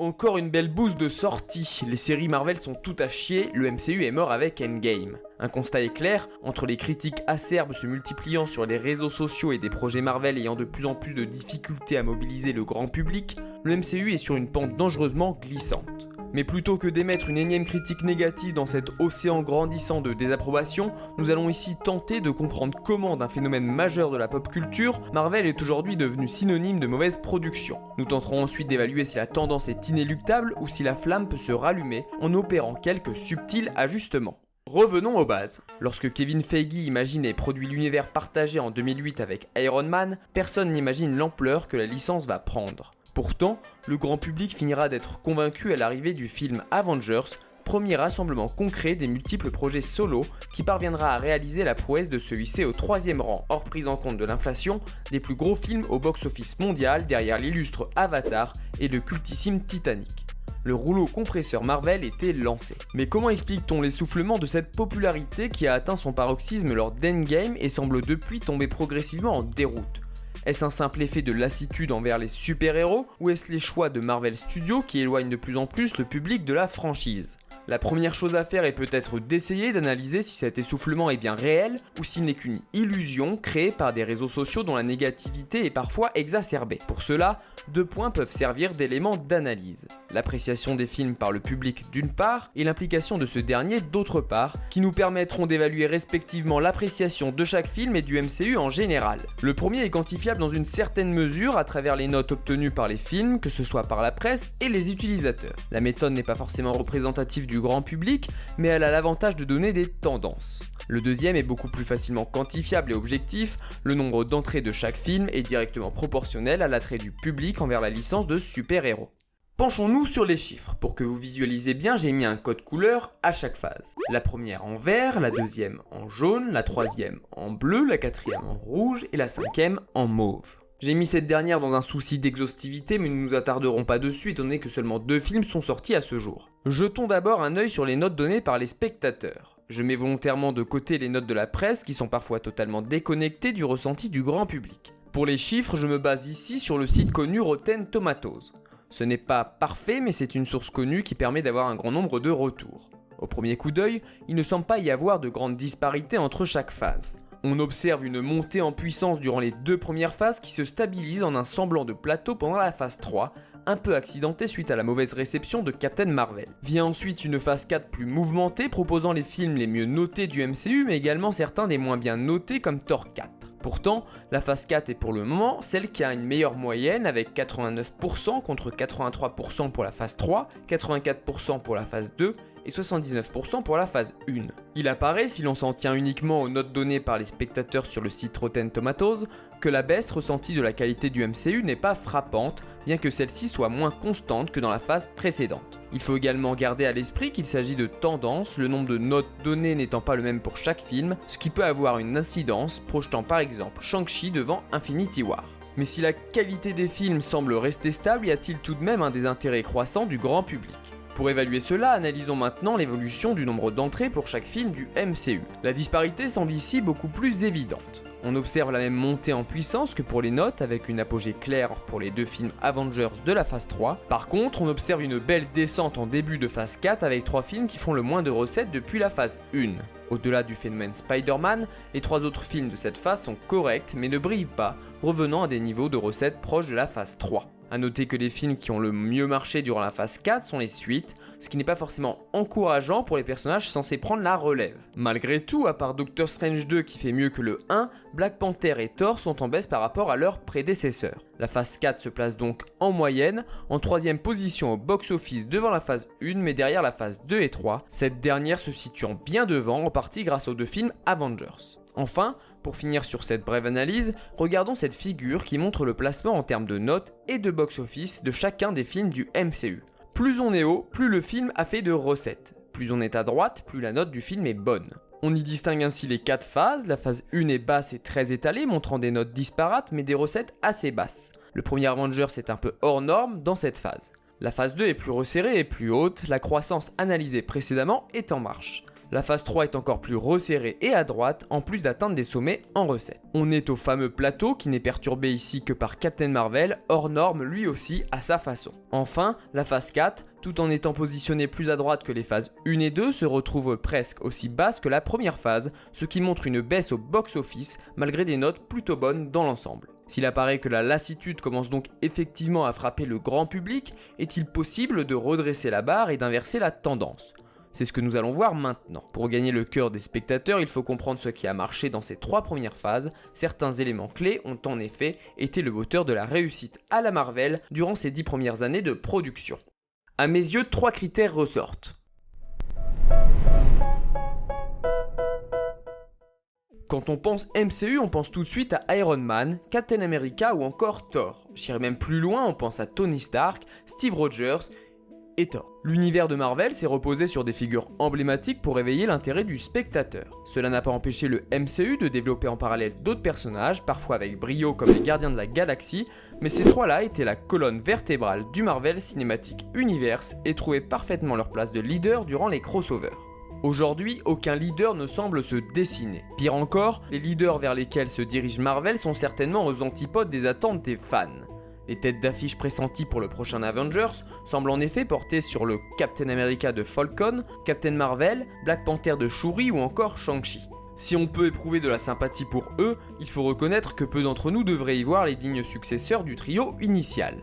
Encore une belle bouse de sortie, les séries Marvel sont tout à chier, le MCU est mort avec Endgame. Un constat est clair, entre les critiques acerbes se multipliant sur les réseaux sociaux et des projets Marvel ayant de plus en plus de difficultés à mobiliser le grand public, le MCU est sur une pente dangereusement glissante. Mais plutôt que d'émettre une énième critique négative dans cet océan grandissant de désapprobation, nous allons ici tenter de comprendre comment, d'un phénomène majeur de la pop culture, Marvel est aujourd'hui devenu synonyme de mauvaise production. Nous tenterons ensuite d'évaluer si la tendance est inéluctable ou si la flamme peut se rallumer en opérant quelques subtils ajustements. Revenons aux bases. Lorsque Kevin Feige imagine et produit l'univers partagé en 2008 avec Iron Man, personne n'imagine l'ampleur que la licence va prendre. Pourtant, le grand public finira d'être convaincu à l'arrivée du film Avengers, premier rassemblement concret des multiples projets solo qui parviendra à réaliser la prouesse de se hisser au 3e rang, hors prise en compte de l'inflation, des plus gros films au box-office mondial derrière l'illustre Avatar et le cultissime Titanic. Le rouleau compresseur Marvel était lancé. Mais comment explique-t-on l'essoufflement de cette popularité qui a atteint son paroxysme lors d'Endgame et semble depuis tomber progressivement en déroute ? Est-ce un simple effet de lassitude envers les super-héros ou est-ce les choix de Marvel Studios qui éloignent de plus en plus le public de la franchise ? La première chose à faire est peut-être d'essayer d'analyser si cet essoufflement est bien réel ou s'il n'est qu'une illusion créée par des réseaux sociaux dont la négativité est parfois exacerbée. Pour cela, 2 points peuvent servir d'éléments d'analyse. L'appréciation des films par le public d'une part et l'implication de ce dernier d'autre part, qui nous permettront d'évaluer respectivement l'appréciation de chaque film et du MCU en général. Le premier est quantifiable dans une certaine mesure à travers les notes obtenues par les films, que ce soit par la presse et les utilisateurs. La méthode n'est pas forcément représentative du grand public, mais elle a l'avantage de donner des tendances. Le deuxième est beaucoup plus facilement quantifiable et objectif, le nombre d'entrées de chaque film est directement proportionnel à l'attrait du public envers la licence de super-héros. Penchons-nous sur les chiffres. Pour que vous visualisez bien, j'ai mis un code couleur à chaque phase. La première en vert, la deuxième en jaune, la troisième en bleu, la quatrième en rouge et la cinquième en mauve. J'ai mis cette dernière dans un souci d'exhaustivité, mais nous ne nous attarderons pas dessus étant donné que seulement 2 films sont sortis à ce jour. Jetons d'abord un œil sur les notes données par les spectateurs. Je mets volontairement de côté les notes de la presse qui sont parfois totalement déconnectées du ressenti du grand public. Pour les chiffres, je me base ici sur le site connu Rotten Tomatoes. Ce n'est pas parfait, mais c'est une source connue qui permet d'avoir un grand nombre de retours. Au premier coup d'œil, il ne semble pas y avoir de grandes disparités entre chaque phase. On observe une montée en puissance durant les 2 premières phases qui se stabilise en un semblant de plateau pendant la phase 3, un peu accidentée suite à la mauvaise réception de Captain Marvel. Vient ensuite une phase 4 plus mouvementée proposant les films les mieux notés du MCU mais également certains des moins bien notés comme Thor 4. Pourtant, la phase 4 est pour le moment celle qui a une meilleure moyenne avec 89% contre 83% pour la phase 3, 84% pour la phase 2 et 79% pour la phase 1. Il apparaît, si l'on s'en tient uniquement aux notes données par les spectateurs sur le site Rotten Tomatoes, que la baisse ressentie de la qualité du MCU n'est pas frappante, bien que celle-ci soit moins constante que dans la phase précédente. Il faut également garder à l'esprit qu'il s'agit de tendances, le nombre de notes données n'étant pas le même pour chaque film, ce qui peut avoir une incidence, projetant par exemple Shang-Chi devant Infinity War. Mais si la qualité des films semble rester stable, y a-t-il tout de même un désintérêt croissant du grand public ? Pour évaluer cela, analysons maintenant l'évolution du nombre d'entrées pour chaque film du MCU. La disparité semble ici beaucoup plus évidente. On observe la même montée en puissance que pour les notes, avec une apogée claire pour les 2 films Avengers de la phase 3. Par contre, on observe une belle descente en début de phase 4 avec 3 films qui font le moins de recettes depuis la phase 1. Au-delà du phénomène Spider-Man, les 3 autres films de cette phase sont corrects mais ne brillent pas, revenant à des niveaux de recettes proches de la phase 3. A noter que les films qui ont le mieux marché durant la phase 4 sont les suites, ce qui n'est pas forcément encourageant pour les personnages censés prendre la relève. Malgré tout, à part Doctor Strange 2 qui fait mieux que le 1, Black Panther et Thor sont en baisse par rapport à leurs prédécesseurs. La phase 4 se place donc en moyenne, en 3e position au box-office devant la phase 1 mais derrière la phase 2 et 3, cette dernière se situant bien devant en partie grâce aux 2 films Avengers. Enfin, pour finir sur cette brève analyse, regardons cette figure qui montre le placement en termes de notes et de box-office de chacun des films du MCU. Plus on est haut, plus le film a fait de recettes. Plus on est à droite, plus la note du film est bonne. On y distingue ainsi les 4 phases, la phase 1 est basse et très étalée, montrant des notes disparates mais des recettes assez basses. Le premier Avengers est un peu hors norme dans cette phase. La phase 2 est plus resserrée et plus haute, la croissance analysée précédemment est en marche. la phase 3 est encore plus resserrée et à droite, en plus d'atteindre des sommets en recettes. On est au fameux plateau qui n'est perturbé ici que par Captain Marvel, hors norme lui aussi à sa façon. Enfin, la phase 4, tout en étant positionnée plus à droite que les phases 1 et 2, se retrouve presque aussi basse que la première phase, ce qui montre une baisse au box-office malgré des notes plutôt bonnes dans l'ensemble. S'il apparaît que la lassitude commence donc effectivement à frapper le grand public, est-il possible de redresser la barre et d'inverser la tendance ? C'est ce que nous allons voir maintenant. Pour gagner le cœur des spectateurs, il faut comprendre ce qui a marché dans ces 3 premières phases. Certains éléments clés ont en effet été le moteur de la réussite à la Marvel durant ces 10 premières années de production. À mes yeux, 3 critères ressortent. Quand on pense MCU, on pense tout de suite à Iron Man, Captain America ou encore Thor. J'irai même plus loin, on pense à Tony Stark, Steve Rogers et Thor. L'univers de Marvel s'est reposé sur des figures emblématiques pour éveiller l'intérêt du spectateur. Cela n'a pas empêché le MCU de développer en parallèle d'autres personnages, parfois avec brio comme les Gardiens de la Galaxie, mais ces 3-là étaient la colonne vertébrale du Marvel Cinematic Universe et trouvaient parfaitement leur place de leader durant les crossovers. Aujourd'hui, aucun leader ne semble se dessiner. Pire encore, les leaders vers lesquels se dirige Marvel sont certainement aux antipodes des attentes des fans. Les têtes d'affiche pressenties pour le prochain Avengers semblent en effet porter sur le Captain America de Falcon, Captain Marvel, Black Panther de Shuri ou encore Shang-Chi. Si on peut éprouver de la sympathie pour eux, il faut reconnaître que peu d'entre nous devraient y voir les dignes successeurs du trio initial.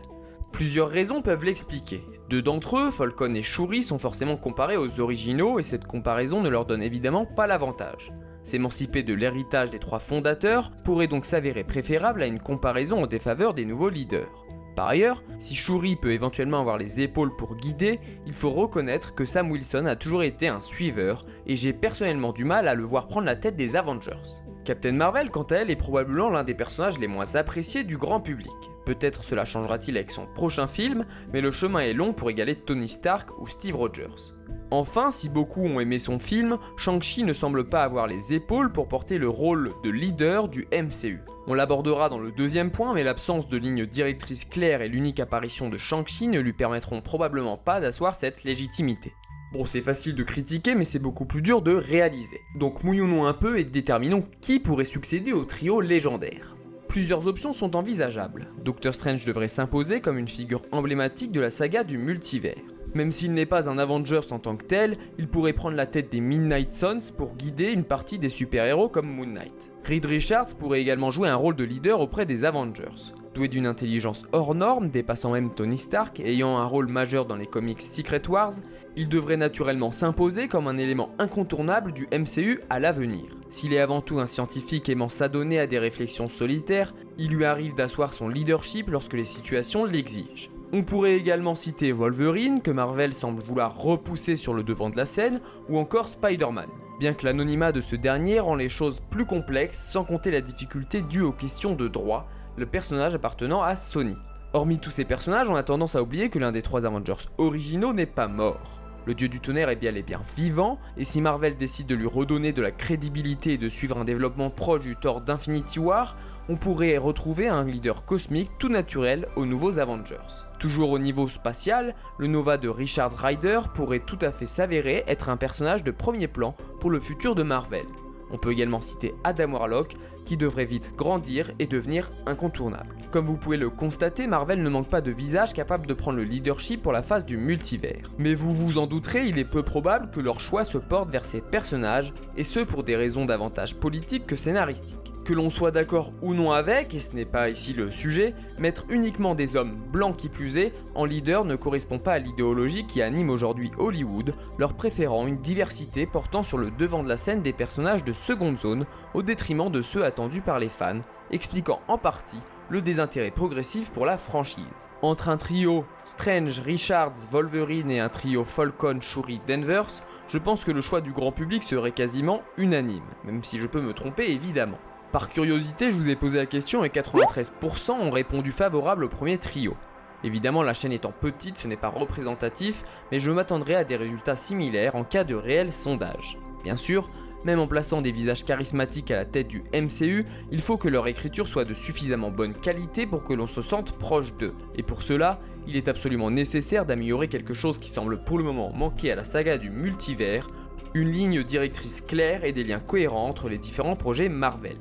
Plusieurs raisons peuvent l'expliquer. 2 d'entre eux, Falcon et Shuri, sont forcément comparés aux originaux et cette comparaison ne leur donne évidemment pas l'avantage. S'émanciper de l'héritage des 3 fondateurs pourrait donc s'avérer préférable à une comparaison en défaveur des nouveaux leaders. Par ailleurs, si Shuri peut éventuellement avoir les épaules pour guider, il faut reconnaître que Sam Wilson a toujours été un suiveur et j'ai personnellement du mal à le voir prendre la tête des Avengers. Captain Marvel, quant à elle, est probablement l'un des personnages les moins appréciés du grand public. Peut-être cela changera-t-il avec son prochain film, mais le chemin est long pour égaler Tony Stark ou Steve Rogers. Enfin, si beaucoup ont aimé son film, Shang-Chi ne semble pas avoir les épaules pour porter le rôle de leader du MCU. On l'abordera dans le 2e point, mais l'absence de ligne directrice claire et l'unique apparition de Shang-Chi ne lui permettront probablement pas d'asseoir cette légitimité. Bon, c'est facile de critiquer, mais c'est beaucoup plus dur de réaliser. Donc mouillons-nous un peu et déterminons qui pourrait succéder au trio légendaire. Plusieurs options sont envisageables. Doctor Strange devrait s'imposer comme une figure emblématique de la saga du multivers. Même s'il n'est pas un Avengers en tant que tel, il pourrait prendre la tête des Midnight Suns pour guider une partie des super-héros comme Moon Knight. Reed Richards pourrait également jouer un rôle de leader auprès des Avengers. Doué d'une intelligence hors norme, dépassant même Tony Stark et ayant un rôle majeur dans les comics Secret Wars, il devrait naturellement s'imposer comme un élément incontournable du MCU à l'avenir. S'il est avant tout un scientifique aimant s'adonner à des réflexions solitaires, il lui arrive d'asseoir son leadership lorsque les situations l'exigent. On pourrait également citer Wolverine, que Marvel semble vouloir repousser sur le devant de la scène, ou encore Spider-Man. Bien que l'anonymat de ce dernier rend les choses plus complexes, sans compter la difficulté due aux questions de droit, le personnage appartenant à Sony. Hormis tous ces personnages, on a tendance à oublier que l'un des 3 Avengers originaux n'est pas mort. Le dieu du tonnerre est bien et bien vivant, et si Marvel décide de lui redonner de la crédibilité et de suivre un développement proche du Thor d'Infinity War, on pourrait retrouver un leader cosmique tout naturel aux nouveaux Avengers. Toujours au niveau spatial, le Nova de Richard Rider pourrait tout à fait s'avérer être un personnage de premier plan pour le futur de Marvel. On peut également citer Adam Warlock, qui devrait vite grandir et devenir incontournable. Comme vous pouvez le constater, Marvel ne manque pas de visage capable de prendre le leadership pour la phase du multivers. Mais vous vous en douterez, il est peu probable que leur choix se porte vers ces personnages, et ce pour des raisons davantage politiques que scénaristiques. Que l'on soit d'accord ou non avec, et ce n'est pas ici le sujet, mettre uniquement des hommes blancs qui plus est en leader ne correspond pas à l'idéologie qui anime aujourd'hui Hollywood, leur préférant une diversité portant sur le devant de la scène des personnages de seconde zone au détriment de ceux attendus par les fans, expliquant en partie le désintérêt progressif pour la franchise. Entre un trio Strange, Richards, Wolverine et un trio Falcon, Shuri, Danvers, je pense que le choix du grand public serait quasiment unanime, même si je peux me tromper évidemment. Par curiosité, je vous ai posé la question et 93% ont répondu favorable au premier trio. Évidemment, la chaîne étant petite, ce n'est pas représentatif, mais je m'attendrai à des résultats similaires en cas de réel sondage. Bien sûr, même en plaçant des visages charismatiques à la tête du MCU, il faut que leur écriture soit de suffisamment bonne qualité pour que l'on se sente proche d'eux. Et pour cela, il est absolument nécessaire d'améliorer quelque chose qui semble pour le moment manquer à la saga du multivers, une ligne directrice claire et des liens cohérents entre les différents projets Marvel.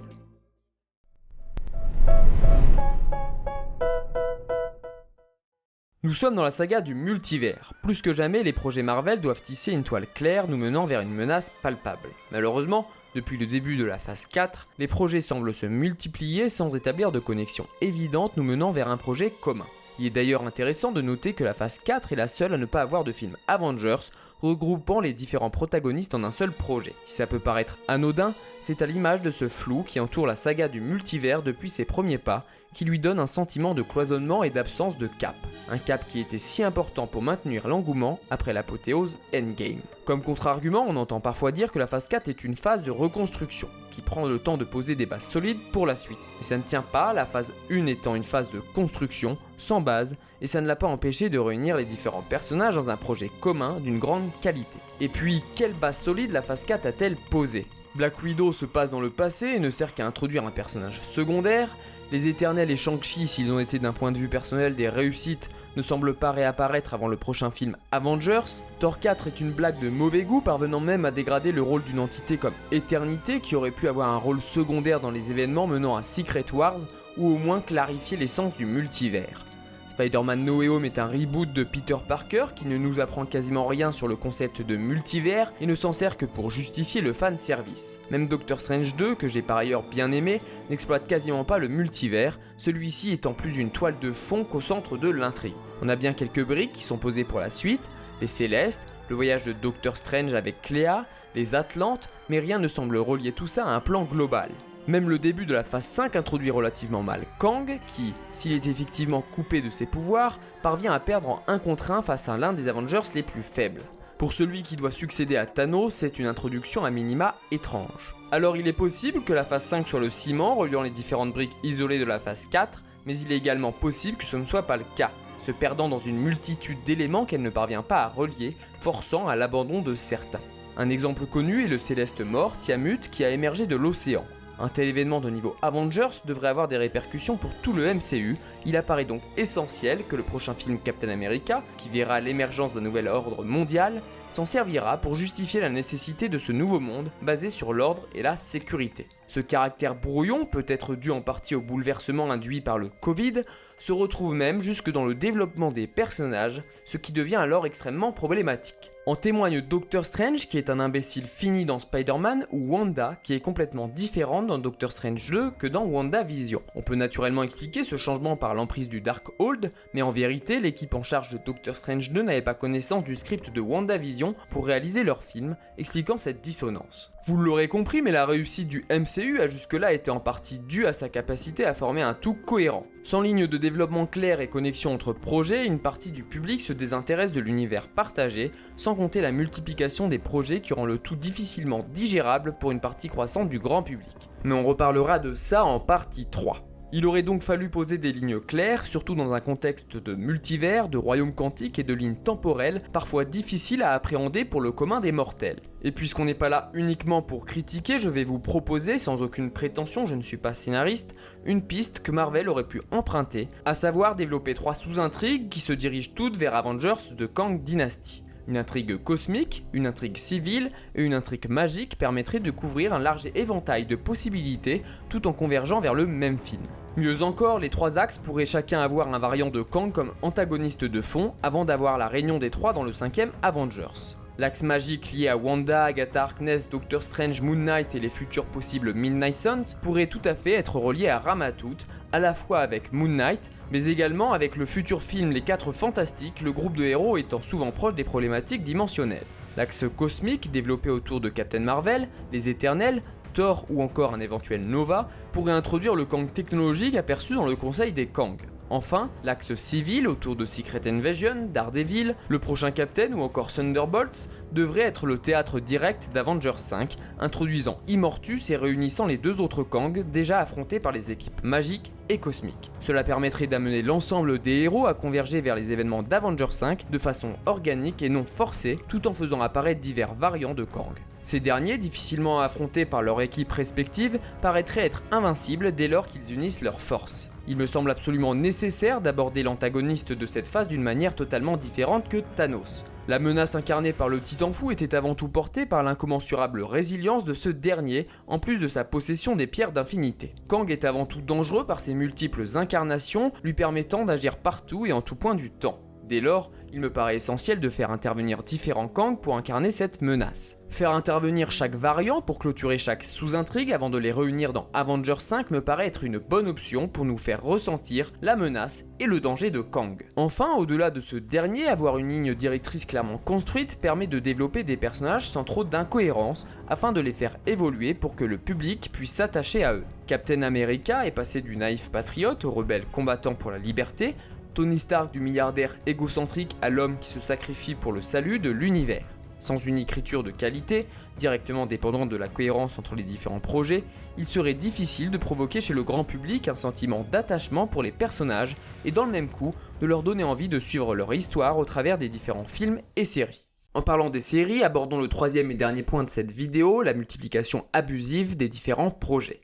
Nous sommes dans la saga du multivers. Plus que jamais, les projets Marvel doivent tisser une toile claire nous menant vers une menace palpable. Malheureusement, depuis le début de la phase 4, les projets semblent se multiplier sans établir de connexion évidente nous menant vers un projet commun. Il est d'ailleurs intéressant de noter que la phase 4 est la seule à ne pas avoir de film Avengers regroupant les différents protagonistes en un seul projet. Si ça peut paraître anodin, c'est à l'image de ce flou qui entoure la saga du multivers depuis ses premiers pas, qui lui donne un sentiment de cloisonnement et d'absence de cap. Un cap qui était si important pour maintenir l'engouement après l'apothéose Endgame. Comme contre-argument, on entend parfois dire que la phase 4 est une phase de reconstruction, qui prend le temps de poser des bases solides pour la suite. Et ça ne tient pas, la phase 1 étant une phase de construction, sans base, et ça ne l'a pas empêché de réunir les différents personnages dans un projet commun d'une grande qualité. Et puis, quelle base solide la phase 4 a-t-elle posée ? Black Widow se passe dans le passé et ne sert qu'à introduire un personnage secondaire. Les Éternels et Shang-Chi, s'ils ont été d'un point de vue personnel des réussites, ne semblent pas réapparaître avant le prochain film Avengers. Thor 4 est une blague de mauvais goût, parvenant même à dégrader le rôle d'une entité comme Éternité, qui aurait pu avoir un rôle secondaire dans les événements menant à Secret Wars, ou au moins clarifier l'essence du multivers. Spider-Man No Way Home est un reboot de Peter Parker qui ne nous apprend quasiment rien sur le concept de multivers et ne s'en sert que pour justifier le fan service. Même Doctor Strange 2, que j'ai par ailleurs bien aimé, n'exploite quasiment pas le multivers, celui-ci étant plus une toile de fond qu'au centre de l'intrigue. On a bien quelques briques qui sont posées pour la suite, les Célestes, le voyage de Doctor Strange avec Cléa, les Atlantes, mais rien ne semble relier tout ça à un plan global. Même le début de la phase 5 introduit relativement mal Kang, qui, s'il est effectivement coupé de ses pouvoirs, parvient à perdre en 1 contre 1 face à l'un des Avengers les plus faibles. Pour celui qui doit succéder à Thanos, c'est une introduction à minima étrange. Alors il est possible que la phase 5 soit le ciment, reliant les différentes briques isolées de la phase 4, mais il est également possible que ce ne soit pas le cas, se perdant dans une multitude d'éléments qu'elle ne parvient pas à relier, forçant à l'abandon de certains. Un exemple connu est le Céleste mort, Tiamut, qui a émergé de l'océan. Un tel événement de niveau Avengers devrait avoir des répercussions pour tout le MCU, il apparaît donc essentiel que le prochain film Captain America, qui verra l'émergence d'un nouvel ordre mondial, s'en servira pour justifier la nécessité de ce nouveau monde basé sur l'ordre et la sécurité. Ce caractère brouillon, peut être dû en partie au bouleversement induit par le Covid, se retrouve même jusque dans le développement des personnages, ce qui devient alors extrêmement problématique. En témoigne Doctor Strange qui est un imbécile fini dans Spider-Man ou Wanda qui est complètement différente dans Doctor Strange 2 que dans WandaVision. On peut naturellement expliquer ce changement par l'emprise du Darkhold, mais en vérité l'équipe en charge de Doctor Strange 2 n'avait pas connaissance du script de WandaVision pour réaliser leur film, expliquant cette dissonance. Vous l'aurez compris, mais la réussite du MCU a jusque-là été en partie due à sa capacité à former un tout cohérent. Sans ligne de développement claire et connexion entre projets, une partie du public se désintéresse de l'univers partagé, sans compter la multiplication des projets qui rend le tout difficilement digérable pour une partie croissante du grand public. Mais on reparlera de ça en partie 3. Il aurait donc fallu poser des lignes claires, surtout dans un contexte de multivers, de royaume quantique et de lignes temporelles, parfois difficiles à appréhender pour le commun des mortels. Et puisqu'on n'est pas là uniquement pour critiquer, je vais vous proposer, sans aucune prétention, je ne suis pas scénariste, une piste que Marvel aurait pu emprunter, à savoir développer 3 sous-intrigues qui se dirigent toutes vers Avengers de Kang Dynasty. Une intrigue cosmique, une intrigue civile et une intrigue magique permettraient de couvrir un large éventail de possibilités tout en convergeant vers le même film. Mieux encore, les 3 axes pourraient chacun avoir un variant de Kang comme antagoniste de fond avant d'avoir la réunion des 3 dans le 5e Avengers. L'axe magique lié à Wanda, Agatha Harkness, Doctor Strange, Moon Knight et les futurs possibles Midnight Suns pourrait tout à fait être relié à Ramatout, à la fois avec Moon Knight, mais également avec le futur film Les 4 Fantastiques, le groupe de héros étant souvent proche des problématiques dimensionnelles. L'axe cosmique, développé autour de Captain Marvel, les Éternels, Thor ou encore un éventuel Nova, pourrait introduire le Kang technologique aperçu dans le Conseil des Kang. Enfin, l'axe civil autour de Secret Invasion, Daredevil, le prochain Captain ou encore Thunderbolts devrait être le théâtre direct d'Avengers 5, introduisant Immortus et réunissant les 2 autres Kang déjà affrontés par les équipes magiques et cosmiques. Cela permettrait d'amener l'ensemble des héros à converger vers les événements d'Avengers 5 de façon organique et non forcée, tout en faisant apparaître divers variants de Kang. Ces derniers, difficilement affrontés par leur équipe respective, paraîtraient être invincibles dès lors qu'ils unissent leurs forces. Il me semble absolument nécessaire d'aborder l'antagoniste de cette phase d'une manière totalement différente que Thanos. La menace incarnée par le Titan Fou était avant tout portée par l'incommensurable résilience de ce dernier, en plus de sa possession des pierres d'infinité. Kang est avant tout dangereux par ses multiples incarnations, lui permettant d'agir partout et en tout point du temps. Dès lors, il me paraît essentiel de faire intervenir différents Kang pour incarner cette menace. Faire intervenir chaque variant pour clôturer chaque sous-intrigue avant de les réunir dans Avengers 5 me paraît être une bonne option pour nous faire ressentir la menace et le danger de Kang. Enfin, au-delà de ce dernier, avoir une ligne directrice clairement construite permet de développer des personnages sans trop d'incohérence afin de les faire évoluer pour que le public puisse s'attacher à eux. Captain America est passé du naïf patriote au rebelle combattant pour la liberté, Tony Stark du milliardaire égocentrique à l'homme qui se sacrifie pour le salut de l'univers. Sans une écriture de qualité, directement dépendante de la cohérence entre les différents projets, il serait difficile de provoquer chez le grand public un sentiment d'attachement pour les personnages et dans le même coup, de leur donner envie de suivre leur histoire au travers des différents films et séries. En parlant des séries, abordons le troisième et dernier point de cette vidéo, la multiplication abusive des différents projets.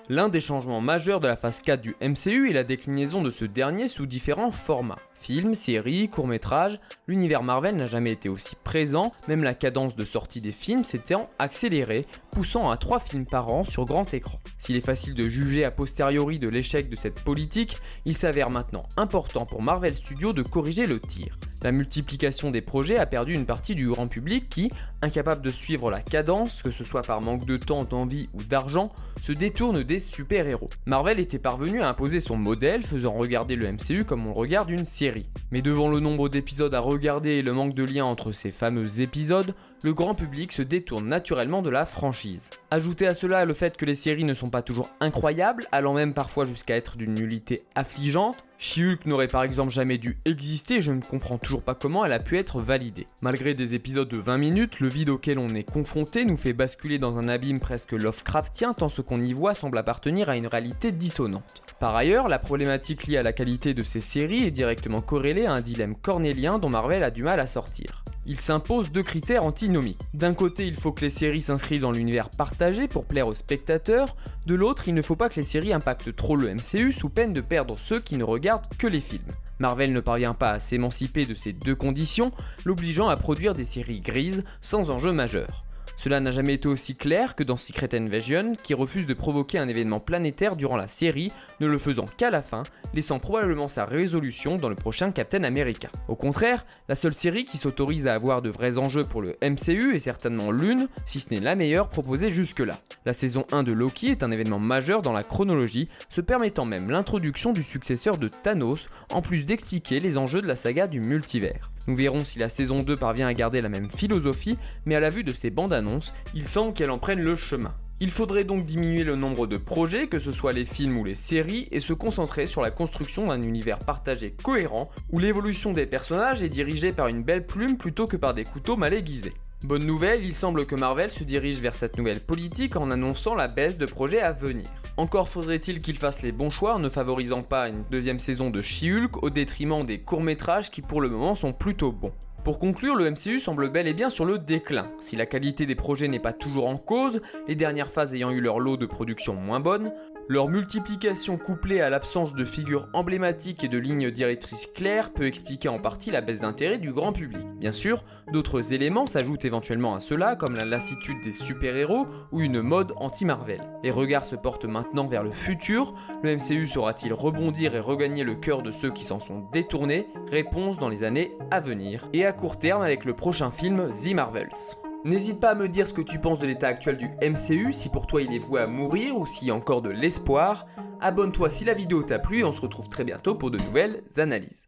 L'un des changements majeurs de la phase 4 du MCU est la déclinaison de ce dernier sous différents formats. Films, séries, courts-métrages, l'univers Marvel n'a jamais été aussi présent, même la cadence de sortie des films s'étant accélérée, poussant à 3 films par an sur grand écran. S'il est facile de juger a posteriori de l'échec de cette politique, il s'avère maintenant important pour Marvel Studios de corriger le tir. La multiplication des projets a perdu une partie du grand public qui, incapable de suivre la cadence, que ce soit par manque de temps, d'envie ou d'argent, se détourne des super-héros. Marvel était parvenu à imposer son modèle, faisant regarder le MCU comme on regarde une série. Mais devant le nombre d'épisodes à regarder et le manque de lien entre ces fameux épisodes, le grand public se détourne naturellement de la franchise. Ajoutez à cela le fait que les séries ne sont pas toujours incroyables, allant même parfois jusqu'à être d'une nullité affligeante. She-Hulk n'aurait par exemple jamais dû exister et je ne comprends toujours pas comment elle a pu être validée. Malgré des épisodes de 20 minutes, le vide auquel on est confronté nous fait basculer dans un abîme presque Lovecraftien tant ce qu'on y voit semble appartenir à une réalité dissonante. Par ailleurs, la problématique liée à la qualité de ces séries est directement corrélée à un dilemme cornélien dont Marvel a du mal à sortir. Il s'impose 2 critères antinomiques. D'un côté, il faut que les séries s'inscrivent dans l'univers partagé pour plaire aux spectateurs, de l'autre, il ne faut pas que les séries impactent trop le MCU sous peine de perdre ceux qui ne regardent que les films. Marvel ne parvient pas à s'émanciper de ces 2 conditions, l'obligeant à produire des séries grises sans enjeu majeur. Cela n'a jamais été aussi clair que dans Secret Invasion, qui refuse de provoquer un événement planétaire durant la série, ne le faisant qu'à la fin, laissant probablement sa résolution dans le prochain Captain America. Au contraire, la seule série qui s'autorise à avoir de vrais enjeux pour le MCU est certainement l'une, si ce n'est la meilleure proposée jusque-là. La saison 1 de Loki est un événement majeur dans la chronologie, se permettant même l'introduction du successeur de Thanos, en plus d'expliquer les enjeux de la saga du multivers. Nous verrons si la saison 2 parvient à garder la même philosophie, mais à la vue de ces bandes annonces, il semble qu'elle en prenne le chemin. Il faudrait donc diminuer le nombre de projets, que ce soit les films ou les séries, et se concentrer sur la construction d'un univers partagé cohérent, où l'évolution des personnages est dirigée par une belle plume plutôt que par des couteaux mal aiguisés. Bonne nouvelle, il semble que Marvel se dirige vers cette nouvelle politique en annonçant la baisse de projets à venir. Encore faudrait-il qu'il fasse les bons choix en ne favorisant pas une deuxième saison de She-Hulk au détriment des courts-métrages qui pour le moment sont plutôt bons. Pour conclure, le MCU semble bel et bien sur le déclin. Si la qualité des projets n'est pas toujours en cause, les dernières phases ayant eu leur lot de production moins bonnes, leur multiplication couplée à l'absence de figures emblématiques et de lignes directrices claires peut expliquer en partie la baisse d'intérêt du grand public. Bien sûr, d'autres éléments s'ajoutent éventuellement à cela, comme la lassitude des super-héros ou une mode anti-Marvel. Les regards se portent maintenant vers le futur, le MCU saura-t-il rebondir et regagner le cœur de ceux qui s'en sont détournés? Réponse dans les années à venir, et à court terme avec le prochain film The Marvels. N'hésite pas à me dire ce que tu penses de l'état actuel du MCU, si pour toi il est voué à mourir ou s'il y a encore de l'espoir. Abonne-toi si la vidéo t'a plu et on se retrouve très bientôt pour de nouvelles analyses.